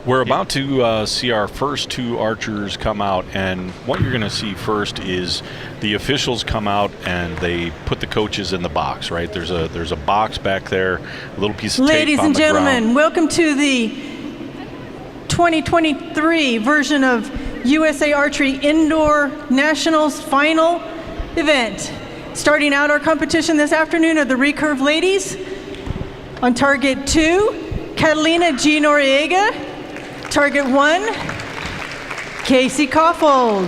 We're about to see our first two archers come out, and what you're going to see first is the officials come out and they put the coaches in the box, right? There's a box back there, a little piece of tape on the ground. Ladies and gentlemen, welcome to the 2023 version of USA Archery Indoor Nationals final event. Starting out our competition this afternoon are the Recurve ladies. On target 2, Catalina GNoriega. Target 1, Casey Kaufhold.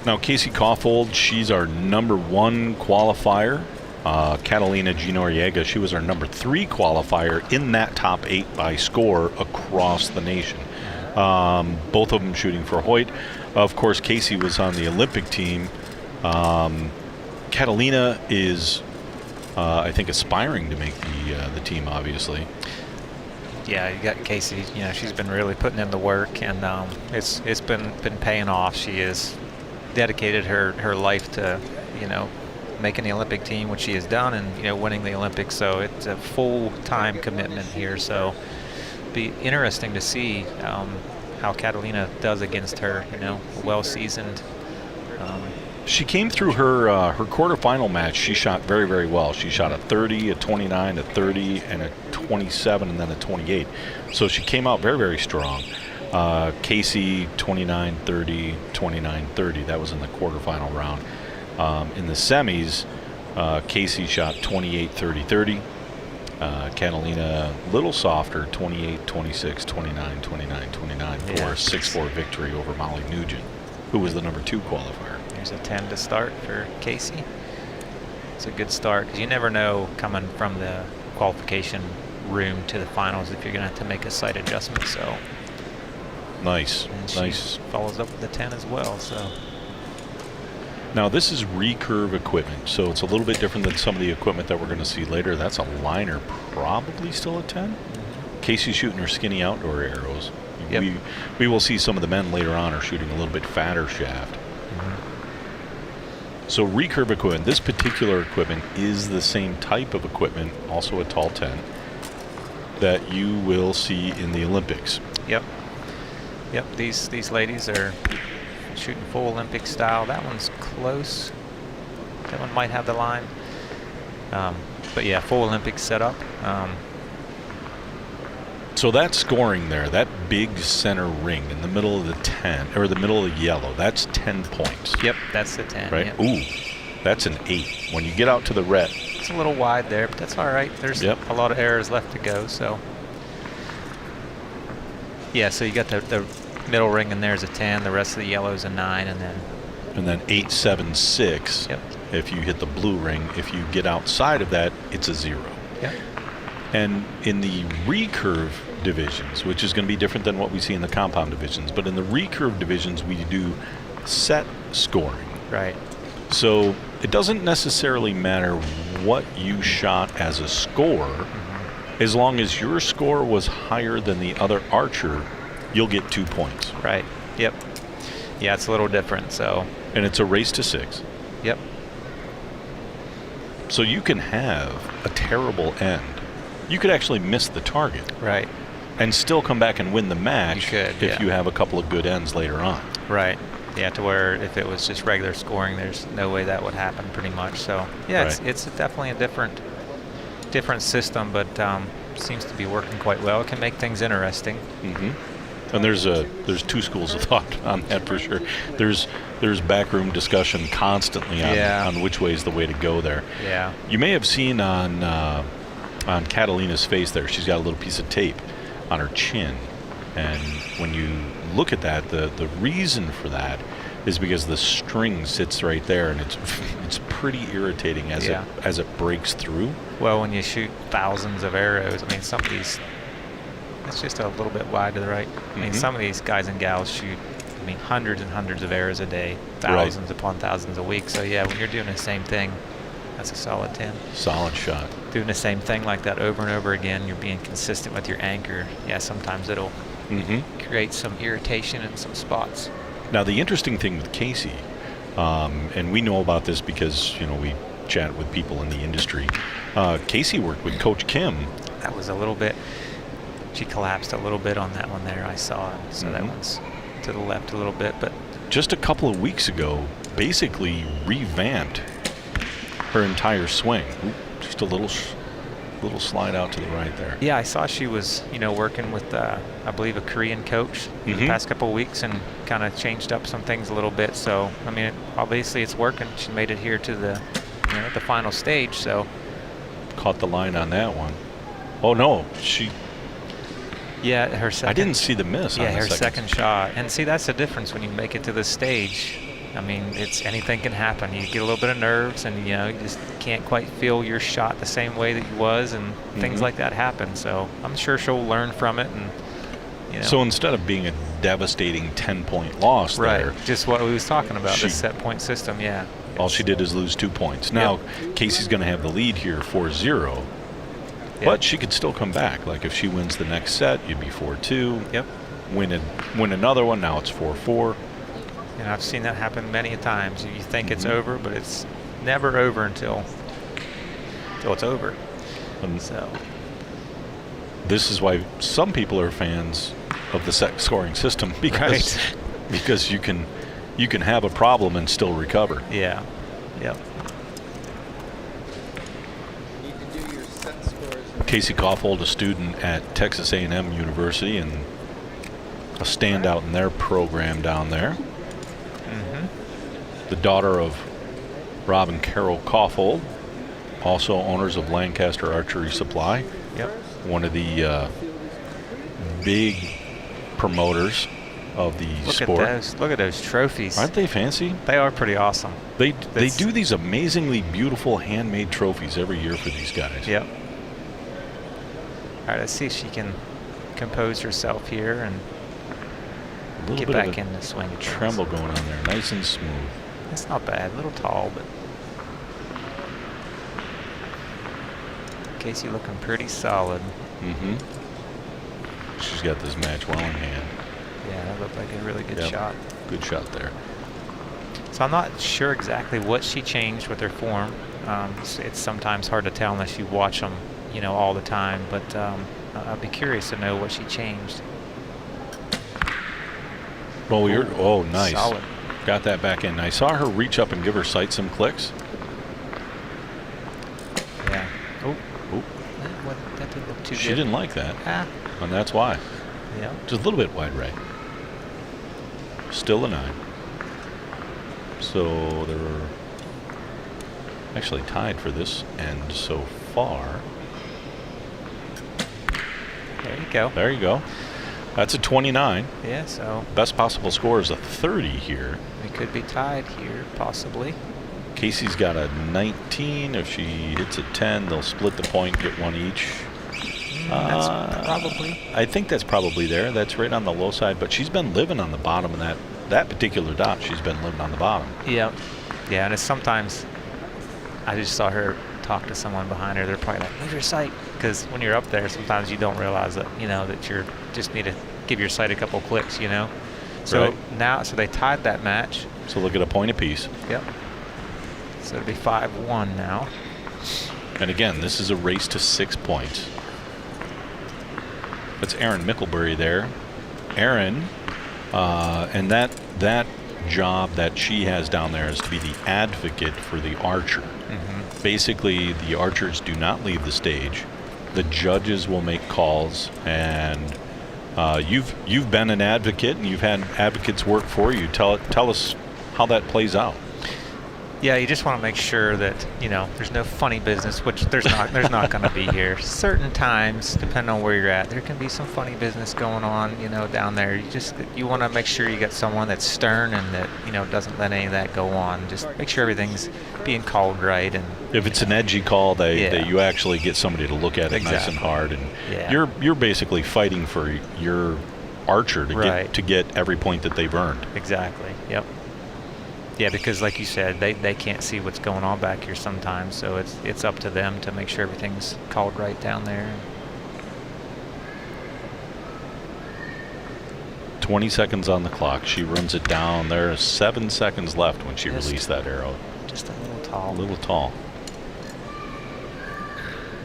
Now, Casey Kaufhold, she's our number 1 qualifier. Catalina GNoriega, she was our number 3 qualifier in that top 8 by score across the nation. Both of them shooting for Hoyt. Of course, Casey was on the Olympic team. Catalina is, I think, aspiring to make the team, obviously. Yeah, you got Casey. You know, she's been really putting in the work, and it's been paying off. She has dedicated her life to, you know, making the Olympic team, which she has done, and, you know, winning the Olympics. So it's a full-time commitment here. So it'll be interesting to see how Catalina does against her. You know, well-seasoned. She came through her quarterfinal match. She shot very, very well. She shot a 30, a 29, a 30, and a 27, and then a 28. So she came out very, very strong. Casey, 29, 30, 29, 30. That was in the quarterfinal round. In the semis, Casey shot 28, 30, 30. Catalina, a little softer, 28, 26, 29, 29, 29 for a 6-4 victory over Molly Nugent, who was the number 2 qualifier. There's a 10 to start for Casey. It's a good start because you never know coming from the qualification room to the finals if you're going to have to make a slight adjustment. So nice, and nice. She follows up with the 10 as well. So now this is Recurve equipment, so it's a little bit different than some of the equipment that we're going to see later. That's a liner, probably still a 10. Mm-hmm. Casey's shooting her skinny outdoor arrows. Yep. We will see some of the men later on are shooting a little bit fatter shaft. So Recurve equipment, this particular equipment is the same type of equipment, also a tall 10, that you will see in the Olympics. Yep. These ladies are shooting full Olympic style. That one's close. That one might have the line. But yeah, full Olympic setup. So that scoring there, that big center ring in the middle of the 10, or the middle of the yellow, that's 10 points. Yep, that's the 10. Right? Yep. Ooh, that's an 8. When you get out to the red. It's a little wide there, but that's all right. There's a lot of errors left to go. So yeah, so you got the middle ring in there is a 10, the rest of the yellow is a 9, and then 8, 7, 6. Yep. If you hit the blue ring. If you get outside of that, it's a 0. Yep. And in the Recurve divisions, which is going to be different than what we see in the compound divisions, but in the Recurve divisions, we do set scoring. Right. So it doesn't necessarily matter what you shot as a score, as long as your score was higher than the other archer, you'll get 2 points. Right. Yep. Yeah, it's a little different. So. And it's a race to 6. Yep. So you can have a terrible end. You could actually miss the target. Right. And still come back and win the match if you have a couple of good ends later on. Right. Yeah, to where if it was just regular scoring, there's no way that would happen pretty much. So yeah, it's definitely a different system, but seems to be working quite well. It can make things interesting. And there's 2 schools of thought on that for sure. There's backroom discussion constantly on which way is the way to go there. Yeah. You may have seen on Catalina's face there, she's got a little piece of tape on her chin, and when you look at that, the reason for that is because the string sits right there, and it's pretty irritating as it breaks through. Well, when you shoot thousands of arrows, I mean, some of these, it's just a little bit wide to the right. I mean, some of these guys and gals shoot, I mean, hundreds and hundreds of arrows a day, thousands upon thousands a week. So yeah, when you're doing the same thing, that's a solid 10. Solid shot. Doing the same thing like that over and over again, you're being consistent with your anchor. Yeah, sometimes it'll create some irritation in some spots. Now, the interesting thing with Casey, and we know about this because, you know, we chat with people in the industry. Casey worked with Coach Kim that was a little bit. She collapsed a little bit on that one there. I saw it. So that one's to the left a little bit, but just a couple of weeks ago, basically revamped her entire swing. Just a little slide out to the right there. yeah, I saw she was, working with, I believe, a Korean coach the past couple of weeks and kind of changed up some things a little bit. So, I mean, obviously it's working. She made it here to the, the final stage. So, Caught the line on that one. Oh no, yeah, her second. I didn't see the miss. Yeah, on the her second shot. And see, that's the difference when you make it to this stage. I mean, anything can happen. You get a little bit of nerves, and you just can't quite feel your shot the same way that you was, and things like that happen. So I'm sure she'll learn from it, and So instead of being a devastating 10-point loss, right, there, just what we was talking about, the set point system. Yeah. All she did is lose 2 points. Now Casey's going to have the lead here, 4-0. But she could still come back. Like if she wins the next set, you'd be 4-2. Yep. Win another one. Now it's 4-4. And I've seen that happen many a times. You think it's over, but it's never over until it's over. And so this is why some people are fans of the set scoring system, because you can have a problem and still recover. Yeah. Yep. Casey Kaufhold, a student at Texas A&M University and a standout in their program down there. The daughter of Rob and Carol Kaufhold, also owners of Lancaster Archery Supply. Yep. One of the big promoters of the sport. Look at those trophies. Aren't they fancy? They are pretty awesome. They do these amazingly beautiful handmade trophies every year for these guys. Yep. All right, let's see if she can compose herself here and get back in the swing. Tremble going on there, nice and smooth. That's not bad. A little tall, but Casey looking pretty solid. She's got this match well in hand. Yeah, that looked like a really good shot. Good shot there. So I'm not sure exactly what she changed with her form. It's sometimes hard to tell unless you watch them, all the time. But I'd be curious to know what she changed. Well, nice. Solid. Got that back in. I saw her reach up and give her sight some clicks. Yeah. Oh. That didn't look too good. She didn't like that. And that's why. Yeah. Just a little bit wide right. Still a 9. So they're actually tied for this end so far. There you go. There you go. That's a 29. Yeah, so best possible score is a 30 here. We could be tied here, possibly. Casey's got a 19. If she hits a 10, they'll split the point, get one each. That's probably. I think that's probably there. That's right on the low side, but she's been living on the bottom of that particular dot. She's been living on the bottom. Yeah. Yeah, and it's sometimes I just saw her talk to someone behind her. They're probably like, move your sight. Because when you're up there, sometimes you don't realize that, that you're just need to give your sight a couple clicks, So now, they tied that match. So look at a point apiece. Yep. So it'll be 5-1 now. And again, this is a race to 6 points. That's Erin Mickelberry there. Erin, and that job that she has down there is to be the advocate for the archer. Basically, the archers do not leave the stage. The judges will make calls, and you've been an advocate, and you've had advocates work for you. Tell us how that plays out. Yeah, you just want to make sure that there's no funny business, which there's not going to be here. Certain times, depending on where you're at, there can be some funny business going on, down there. You want to make sure you get someone that's stern and that doesn't let any of that go on. Just make sure everything's being called right. And if it's an edgy call, you actually get somebody to look at it nice and hard, and you're basically fighting for your archer to get every point that they've earned. Exactly. Yep. Yeah, because like you said, they can't see what's going on back here sometimes, so it's up to them to make sure everything's called right down there. 20 seconds on the clock. She runs it down. There is 7 seconds left when she released that arrow. Just a little tall. A little tall.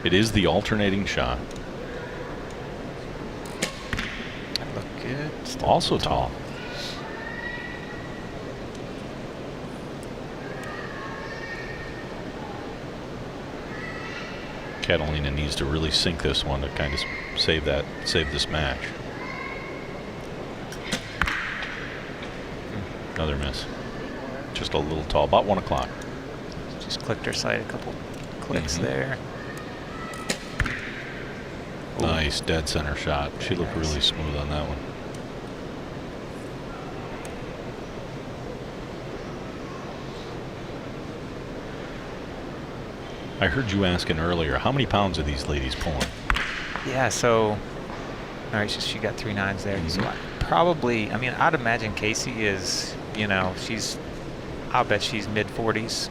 It is the alternating shot. good. Still Also tall. Catalina needs to really sink this one to kind of save this match. Another miss. Just a little tall, about 1 o'clock. Just clicked her side a couple clicks there. Ooh. Nice dead center shot. She looked really smooth on that one. I heard you asking earlier, how many pounds are these ladies pulling? Yeah, so, all right, she got 3 9s there. So probably, I mean, I'd imagine Casey is, you know, I'll bet she's mid-40s.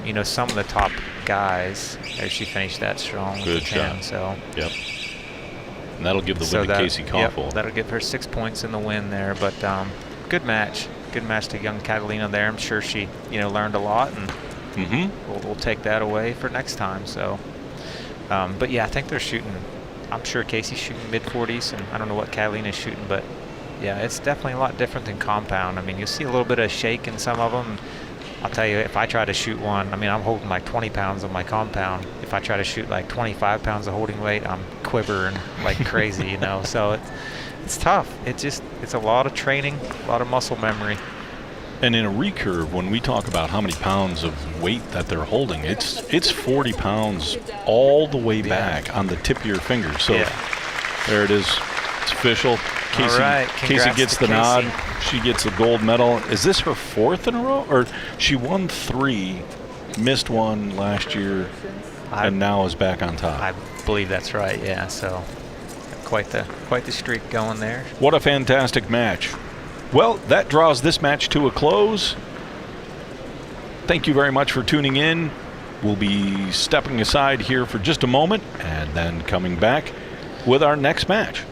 You know, some of the top guys, there she finished that strong. Good with 10, shot. So. Yep. And that'll give the win to Casey Kaufhold. Yep, that'll give her 6 points in the win there. But good match. Good match to young Catalina there. I'm sure she, you know, learned a lot, and we'll take that away for next time. So, but yeah, I think they're shooting. I'm sure Casey's shooting mid-40s, and I don't know what Catalina's shooting, but yeah, it's definitely a lot different than compound. I mean, you'll see a little bit of shake in some of them. I'll tell you, if I try to shoot one, I mean, I'm holding like 20 pounds on my compound. If I try to shoot like 25 pounds of holding weight, I'm quivering like crazy, you know. So it's tough. It's a lot of training, a lot of muscle memory. And in a recurve, when we talk about how many pounds of weight that they're holding, it's 40 pounds all the way back on the tip of your finger. So there it is. It's official. Casey, all right. Casey gets the nod. She gets a gold medal. Is this her 4th in a row? Or she won 3, missed 1 last year, and now is back on top. I believe that's right, yeah. So quite the streak going there. What a fantastic match. Well, that draws this match to a close. Thank you very much for tuning in. We'll be stepping aside here for just a moment and then coming back with our next match.